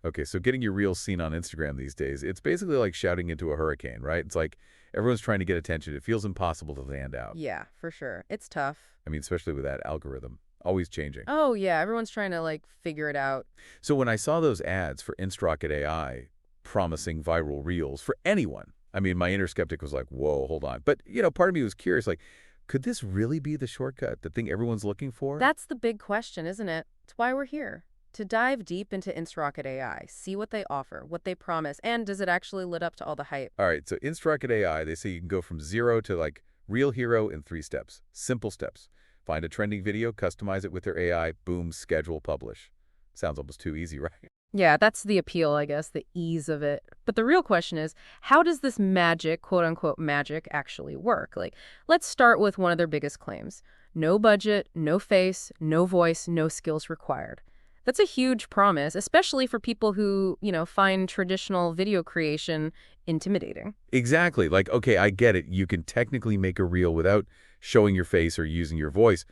Okay, so getting your reels seen on Instagram these days, it's basically like shouting into a hurricane, right? It's like everyone's trying to get attention. It feels impossible to stand out. Yeah, for sure. It's tough. I mean, especially with that algorithm, always changing. Oh, yeah, everyone's trying to, like, figure it out. So when I saw those ads for Insta Rocket AI promising viral reels for anyone, I mean, my inner skeptic was like, whoa, hold on. But, part of me was curious, like, could this really be the shortcut, the thing everyone's looking for? That's the big question, isn't it? It's why we're here. To dive deep into Insta Rocket AI, see what they offer, what they promise, and does it actually live up to all the hype? All right, so Insta Rocket AI, they say you can go from zero to like real hero in 3 steps. Simple steps. Find a trending video, customize it with their AI, boom, schedule, publish. Sounds almost too easy, right? Yeah, that's the appeal, I guess, the ease of it. But the real question is, how does this magic, quote unquote magic, actually work? Like, let's start with one of their biggest claims. No budget, no face, no voice, no skills required. That's a huge promise, especially for people who, find traditional video creation intimidating. Exactly. Like, okay, I get it. You can technically make a reel without showing your face or using your voice.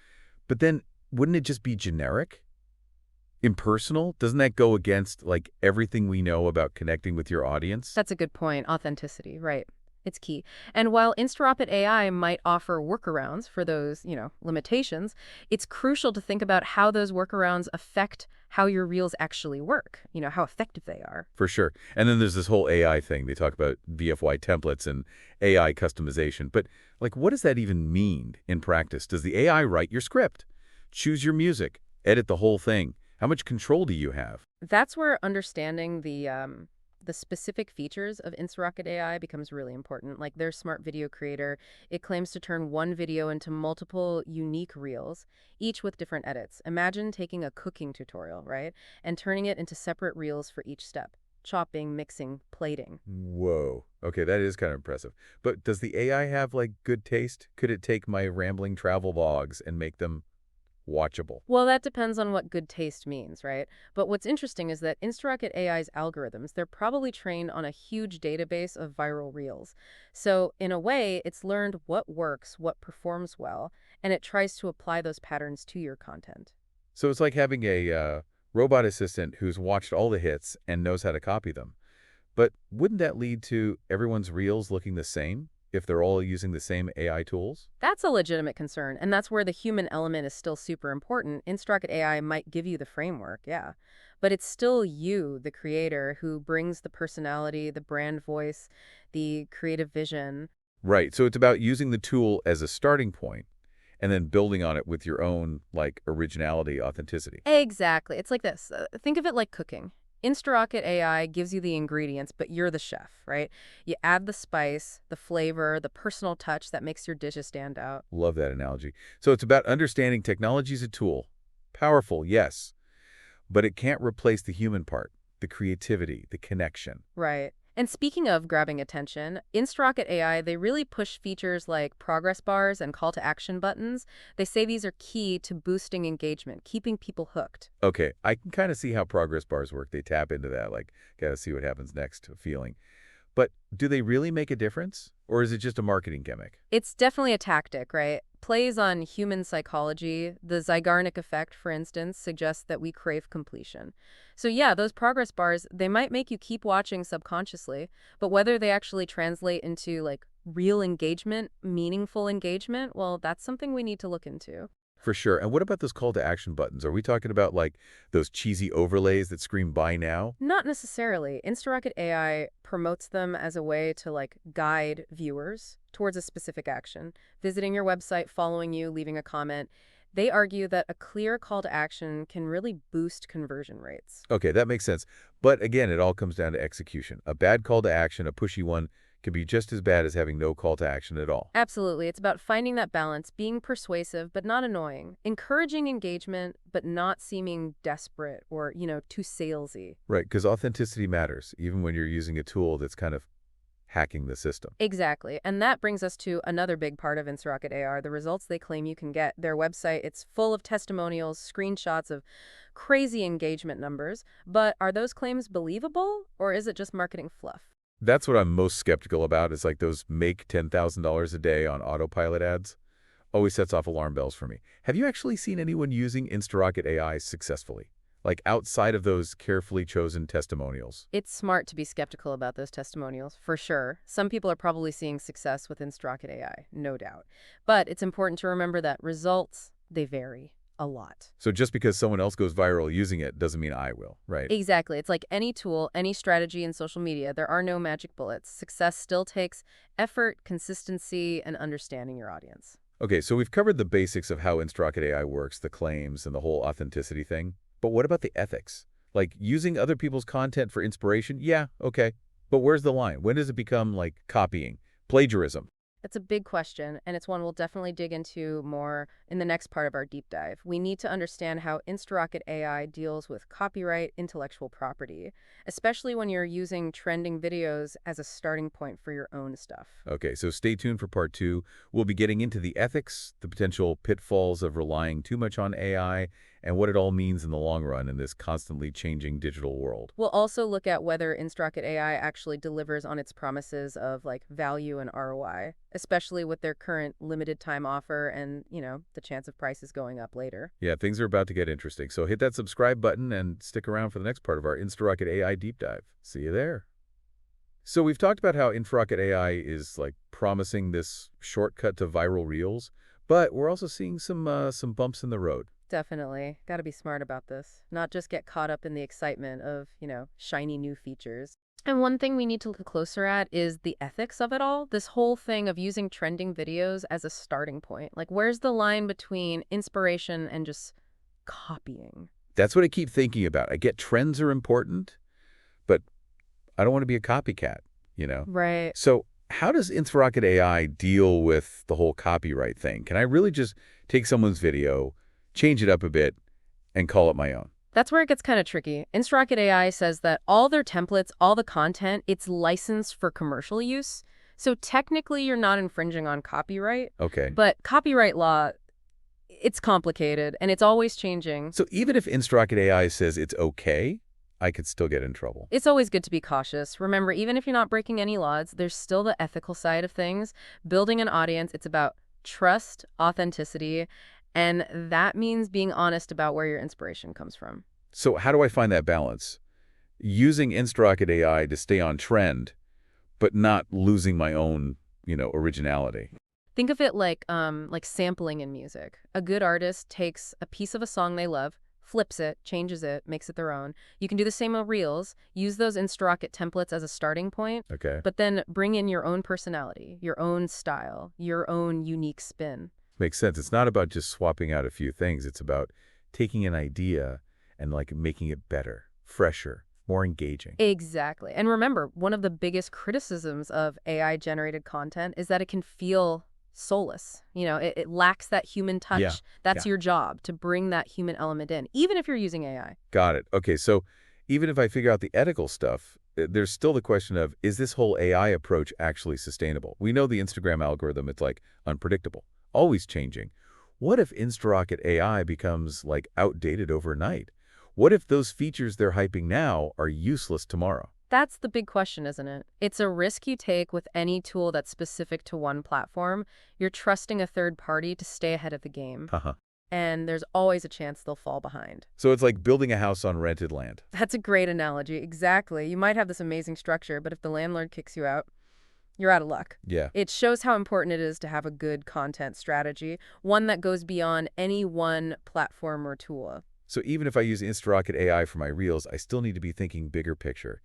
But then wouldn't it just be generic? Impersonal? Doesn't that go against like everything we know about connecting with your audience? That's a good point. Authenticity, right. It's key. And while Instaropid AI might offer workarounds for those, limitations, it's crucial to think about how those workarounds affect how your reels actually work, how effective they are. For sure. And then there's this whole AI thing. They talk about VFY templates and AI customization. But like, what does that even mean in practice? Does the AI write your script, choose your music, edit the whole thing? How much control do you have? That's where understanding the specific features of Instarocket AI becomes really important. Like their smart video creator, it claims to turn one video into multiple unique reels, each with different edits. Imagine taking a cooking tutorial, right, and turning it into separate reels for each step. Chopping, mixing, plating. Whoa. Okay, that is kind of impressive. But does the AI have like good taste? Could it take my rambling travel logs and make them watchable? Well, that depends on what good taste means, right? But what's interesting is that Instarocket AI's algorithms, they're probably trained on a huge database of viral reels. So in a way, it's learned what works, what performs well, and it tries to apply those patterns to your content. So it's like having a robot assistant who's watched all the hits and knows how to copy them. But wouldn't that lead to everyone's reels looking the same if they're all using the same AI tools? That's a legitimate concern, and that's where the human element is still super important. Instarocket AI might give you the framework, yeah. But it's still you, the creator, who brings the personality, the brand voice, the creative vision. Right. So it's about using the tool as a starting point and then building on it with your own, like, originality, authenticity. Exactly. It's like this. Think of it like cooking. Instarocket AI gives you the ingredients, but you're the chef, right? You add the spice, the flavor, the personal touch that makes your dishes stand out. Love that analogy. So it's about understanding technology is a tool. Powerful, yes, but it can't replace the human part, the creativity, the connection. Right. And speaking of grabbing attention, Instarocket AI, they really push features like progress bars and call to action buttons. They say these are key to boosting engagement, keeping people hooked. Okay, I can kind of see how progress bars work. They tap into that, like, gotta see what happens next feeling. But do they really make a difference? Or is it just a marketing gimmick? It's definitely a tactic, right? Plays on human psychology. The Zygarnik effect, for instance, suggests that we crave completion. So yeah, those progress bars, they might make you keep watching subconsciously, but whether they actually translate into like real engagement, meaningful engagement, well, that's something we need to look into. For sure. And what about those call to action buttons? Are we talking about like those cheesy overlays that scream buy now? Not necessarily. Instarocket AI promotes them as a way to like guide viewers towards a specific action. Visiting your website, following you, leaving a comment. They argue that a clear call to action can really boost conversion rates. Okay, that makes sense. But again, it all comes down to execution. A bad call to action, a pushy one, can be just as bad as having no call to action at all. Absolutely. It's about finding that balance, being persuasive but not annoying, encouraging engagement but not seeming desperate or, too salesy. Right, because authenticity matters, even when you're using a tool that's kind of hacking the system. Exactly. And that brings us to another big part of Instarocket AR, the results they claim you can get. Their website, it's full of testimonials, screenshots of crazy engagement numbers. But are those claims believable or is it just marketing fluff? That's what I'm most skeptical about is like those make $10,000 a day on autopilot ads. Always sets off alarm bells for me. Have you actually seen anyone using InstaRocket AI successfully? like outside of those carefully chosen testimonials? It's smart to be skeptical about those testimonials, for sure. Some people are probably seeing success with Insta Rocket AI, no doubt. But it's important to remember that results, they vary a lot. So just because someone else goes viral using it doesn't mean I will, right? Exactly. It's like any tool, any strategy in social media. There are no magic bullets. Success still takes effort, consistency, and understanding your audience. Okay, so we've covered the basics of how Instructed AI works, the claims, and the whole authenticity thing. But what about the ethics? Like using other people's content for inspiration? Yeah, okay. But where's the line? When does it become like copying, plagiarism? It's a big question, and it's one we'll definitely dig into more in the next part of our deep dive. We need to understand how InstaRocket AI deals with copyright intellectual property, especially when you're using trending videos as a starting point for your own stuff. Okay, so stay tuned for part 2. We'll be getting into the ethics, the potential pitfalls of relying too much on AI, and what it all means in the long run in this constantly changing digital world. We'll also look at whether InstaRocket AI actually delivers on its promises of like value and ROI, especially with their current limited time offer and, the chance of prices going up later. Yeah, things are about to get interesting, so hit that subscribe button and stick around for the next part of our InstaRocket AI deep dive. See you there. So we've talked about how InstaRocket AI is like promising this shortcut to viral reels, but we're also seeing some bumps in the road. Definitely. Got to be smart about this. Not just get caught up in the excitement of, shiny new features. And one thing we need to look closer at is the ethics of it all. This whole thing of using trending videos as a starting point. Like, where's the line between inspiration and just copying? That's what I keep thinking about. I get trends are important, but I don't want to be a copycat. Right. So how does InstaRocket AI deal with the whole copyright thing? Can I really just take someone's video, change it up a bit, and call it my own? That's where it gets kind of tricky. InstaRocket AI says that all their templates, all the content, it's licensed for commercial use. So technically, you're not infringing on copyright. Okay. But copyright law, it's complicated, and it's always changing. So even if InstaRocket AI says it's okay, I could still get in trouble. It's always good to be cautious. Remember, even if you're not breaking any laws, there's still the ethical side of things. Building an audience, it's about trust, authenticity, and that means being honest about where your inspiration comes from. So how do I find that balance? Using InstaRocket AI to stay on trend, but not losing my own, originality. Think of it like sampling in music. A good artist takes a piece of a song they love, flips it, changes it, makes it their own. You can do the same with Reels, use those InstaRocket templates as a starting point, Okay. but then bring in your own personality, your own style, your own unique spin. Makes sense. It's not about just swapping out a few things. It's about taking an idea and like making it better, fresher, more engaging. Exactly. And remember, one of the biggest criticisms of AI-generated content is that it can feel soulless. It lacks that human touch. Yeah. That's Yeah. your job, to bring that human element in, even if you're using AI. Got it. Okay, so even if I figure out the ethical stuff, there's still the question of, is this whole AI approach actually sustainable? We know the Instagram algorithm, it's like unpredictable, always changing. What if InstaRocket AI becomes like outdated overnight? What if those features they're hyping now are useless tomorrow? That's the big question, isn't it? It's a risk you take with any tool that's specific to one platform. You're trusting a third party to stay ahead of the game. Haha. And there's always a chance they'll fall behind. So it's like building a house on rented land. That's a great analogy. Exactly. You might have this amazing structure, but if the landlord kicks you out, you're out of luck. Yeah. It shows how important it is to have a good content strategy, one that goes beyond any one platform or tool. So even if I use InstaRocket AI for my reels, I still need to be thinking bigger picture.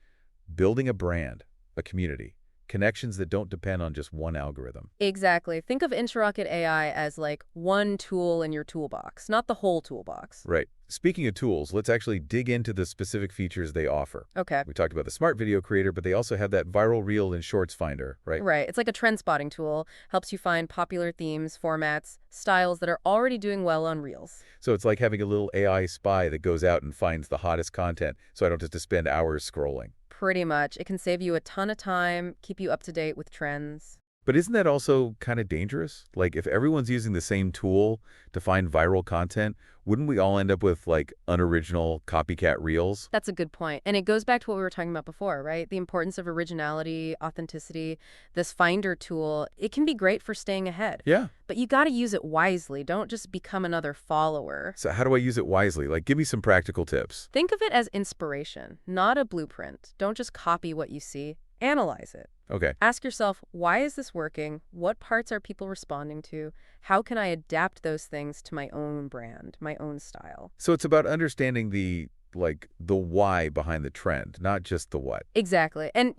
Building a brand, a community, connections that don't depend on just one algorithm. Exactly. Think of InstaRocket AI as like one tool in your toolbox, not the whole toolbox. Right. Speaking of tools, let's actually dig into the specific features they offer. Okay. We talked about the Smart Video Creator, but they also have that Viral Reel and Shorts Finder, right? Right. It's like a trend spotting tool, helps you find popular themes, formats, styles that are already doing well on Reels. So it's like having a little AI spy that goes out and finds the hottest content, so I don't have to spend hours scrolling. Pretty much. It can save you a ton of time, keep you up to date with trends. But isn't that also kind of dangerous? Like, if everyone's using the same tool to find viral content, wouldn't we all end up with, like, unoriginal copycat reels? That's a good point. And it goes back to what we were talking about before, right? The importance of originality, authenticity. This Finder tool, it can be great for staying ahead. Yeah. But you got to use it wisely. Don't just become another follower. So how do I use it wisely? Like, give me some practical tips. Think of it as inspiration, not a blueprint. Don't just copy what you see. Analyze it. Okay. Ask yourself, why is this working? What parts are people responding to? How can I adapt those things to my own brand, my own style? So it's about understanding the why behind the trend, not just the what. Exactly. And,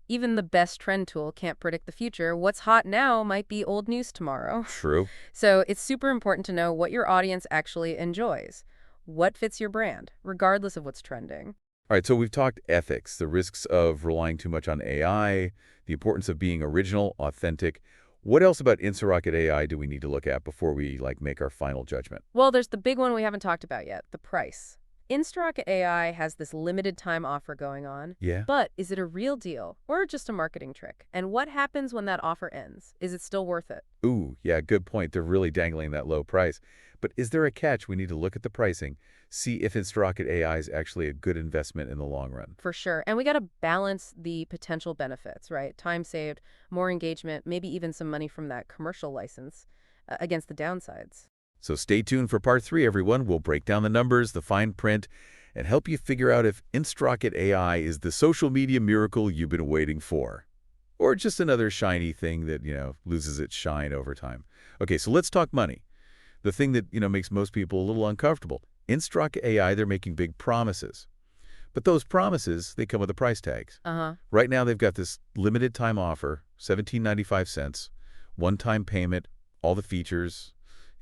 even the best trend tool can't predict the future. What's hot now might be old news tomorrow. True. So it's super important to know what your audience actually enjoys, what fits your brand, regardless of what's trending. All right, so we've talked ethics, the risks of relying too much on AI, the importance of being original, authentic. What else about Insta Rocket AI do we need to look at before we make our final judgment? Well, there's the big one we haven't talked about yet, the price. Insta Rocket AI has this limited time offer going on. Yeah. But is it a real deal or just a marketing trick? And what happens when that offer ends? Is it still worth it? Ooh, yeah, good point. They're really dangling that low price. But is there a catch? We need to look at the pricing, see if Insta Rocket AI is actually a good investment in the long run. For sure. And we got to balance the potential benefits, right? Time saved, more engagement, maybe even some money from that commercial license against the downsides. So stay tuned for part 3, everyone. We'll break down the numbers, the fine print, and help you figure out if Insta Rocket AI is the social media miracle you've been waiting for. Or just another shiny thing that, loses its shine over time. Okay, so let's talk money. The thing that, makes most people a little uncomfortable. Insta Rocket AI, they're making big promises. But those promises, they come with the price tags. Right now, they've got this limited time offer, $17.95, one-time payment, all the features.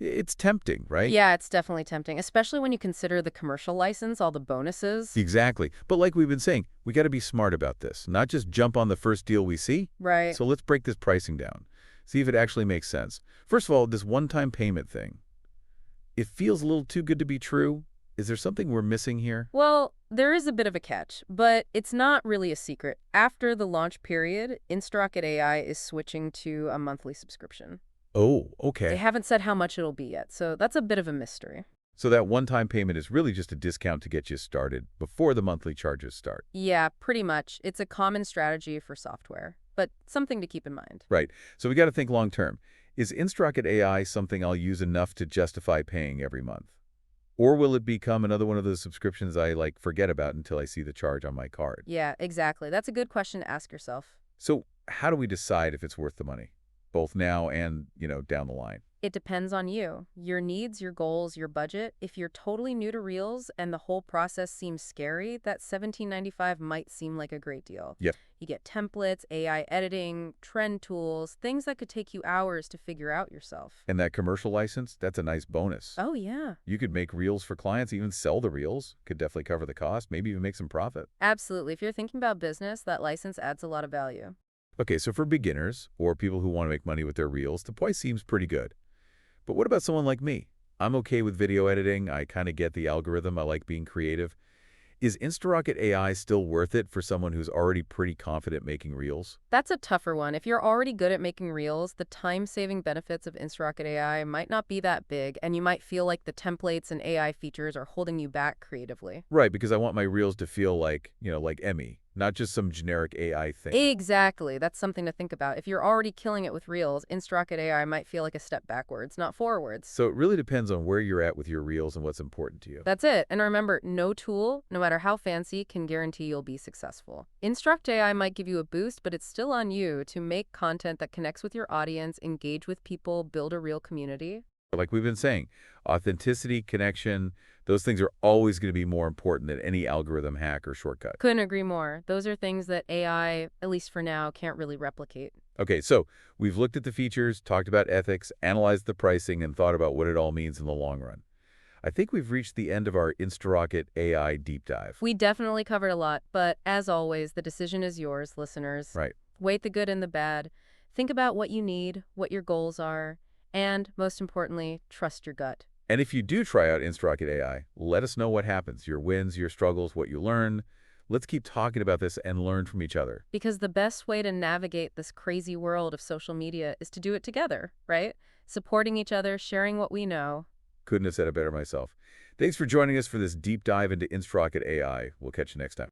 It's tempting, right? Yeah, it's definitely tempting, especially when you consider the commercial license, all the bonuses. Exactly. But like we've been saying, we got to be smart about this, not just jump on the first deal we see. Right. So let's break this pricing down, see if it actually makes sense. First of all, this one-time payment thing. It feels a little too good to be true. Is there something we're missing here? Well, there is a bit of a catch, but it's not really a secret. After the launch period, Insta Rocket AI is switching to a monthly subscription. Oh, They okay. haven't said how much it'll be yet, so that's a bit of a mystery. So that one-time payment is really just a discount to get you started before the monthly charges start. Yeah, pretty much. It's a common strategy for software, but something to keep in mind. Right. So we got to think long-term. Is Insta Rocket AI something I'll use enough to justify paying every month? Or will it become another one of those subscriptions I forget about until I see the charge on my card? Yeah, exactly. That's a good question to ask yourself. So how do we decide if it's worth the money, both now and, down the line? It depends on you, your needs, your goals, your budget. If you're totally new to Reels and the whole process seems scary, that $17.95 might seem like a great deal. Yep. You get templates, AI editing, trend tools, things that could take you hours to figure out yourself. And that commercial license, that's a nice bonus. Oh, yeah. You could make reels for clients, even sell the reels. Could definitely cover the cost, maybe even make some profit. Absolutely. If you're thinking about business, that license adds a lot of value. Okay, so for beginners or people who want to make money with their reels, the price seems pretty good. But what about someone like me? I'm okay with video editing. I kind of get the algorithm. I like being creative. Is Insta Rocket AI still worth it for someone who's already pretty confident making reels? That's a tougher one. If you're already good at making reels, the time-saving benefits of Insta Rocket AI might not be that big, and you might feel like the templates and AI features are holding you back creatively. Right, because I want my reels to feel like Emmy, not just some generic AI thing. Exactly. That's something to think about. If you're already killing it with Reels, Insta Rocket AI might feel like a step backwards, not forwards. So it really depends on where you're at with your reels and what's important to you. That's it. And remember, no tool, no matter how fancy, can guarantee you'll be successful. Instruct AI might give you a boost, but it's still on you to make content that connects with your audience, engage with people, build a real community. Like we've been saying, authenticity, connection, those things are always going to be more important than any algorithm hack or shortcut. Couldn't agree more. Those are things that AI, at least for now, can't really replicate. Okay, so we've looked at the features, talked about ethics, analyzed the pricing, and thought about what it all means in the long run. I think we've reached the end of our Insta Rocket AI deep dive. We definitely covered a lot, but as always, the decision is yours, listeners. Right. Weigh the good and the bad. Think about what you need, what your goals are, and, most importantly, trust your gut. And if you do try out Insta Rocket AI, let us know what happens, your wins, your struggles, what you learn. Let's keep talking about this and learn from each other. Because the best way to navigate this crazy world of social media is to do it together, right? Supporting each other, sharing what we know. Couldn't have said it better myself. Thanks for joining us for this deep dive into Insta Rocket AI. We'll catch you next time.